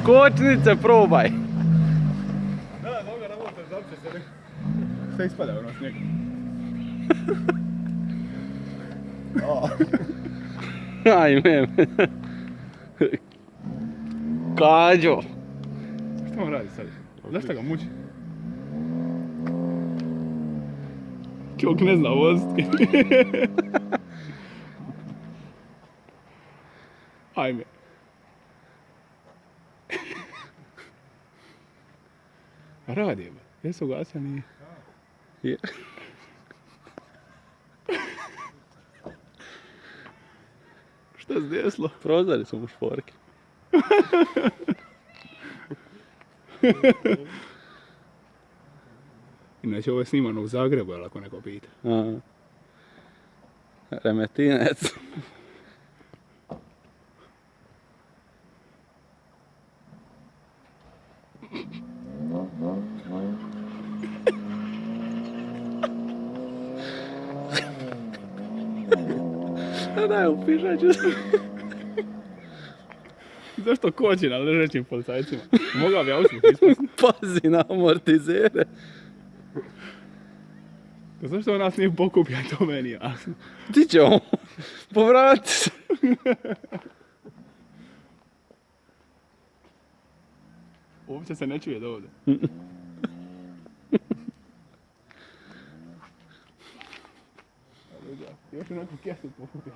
Kočnice probaj. Da, noga na motor, zapće se ne... Sve ispada ono snijeg. Ajme. Kađo. Što on radi sad? Zašto ga muči? Čovjek ne zna voziti. Ajme. Radi je, jesu ugasio, nije? Je. Šta se desilo? Prozori su mu šporke. Inače ovo je snimano u Zagrebu, jel ako neko pita. Aha. Remetinec. Daj, upišat ću se. Zašto koči na ležećim policajcima? Mogao bi auto ispasti. Pazi na amortizere. Zašto on nas nije pokupio, to meni je jasno. Ti će on. Povrati se. Uopće se ne čuje do ovdje. Još je neku kesu pokupio.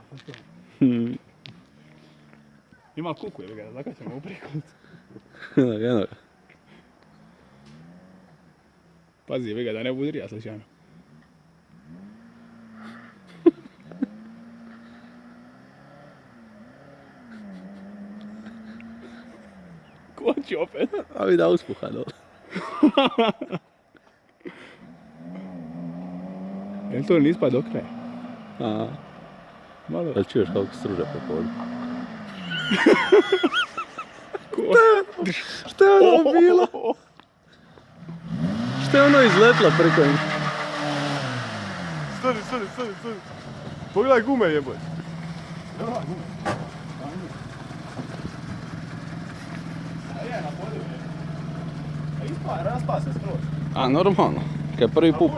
Ima kuku, ili ga zakaćemo u prikolicu. Eno ga. Pazi, vi ga da ne budrija slučajno. Koči opet. A vi da uspuha dole. Jel to ne ispa do kraja? Aha. Malo. Jel čuješ kako struže po polju? Šta je ono bilo? Šta je ono izletla preko njih? Stani. Pogledaj gume jebote. Raspa se skroz. A normalno, kad prvi put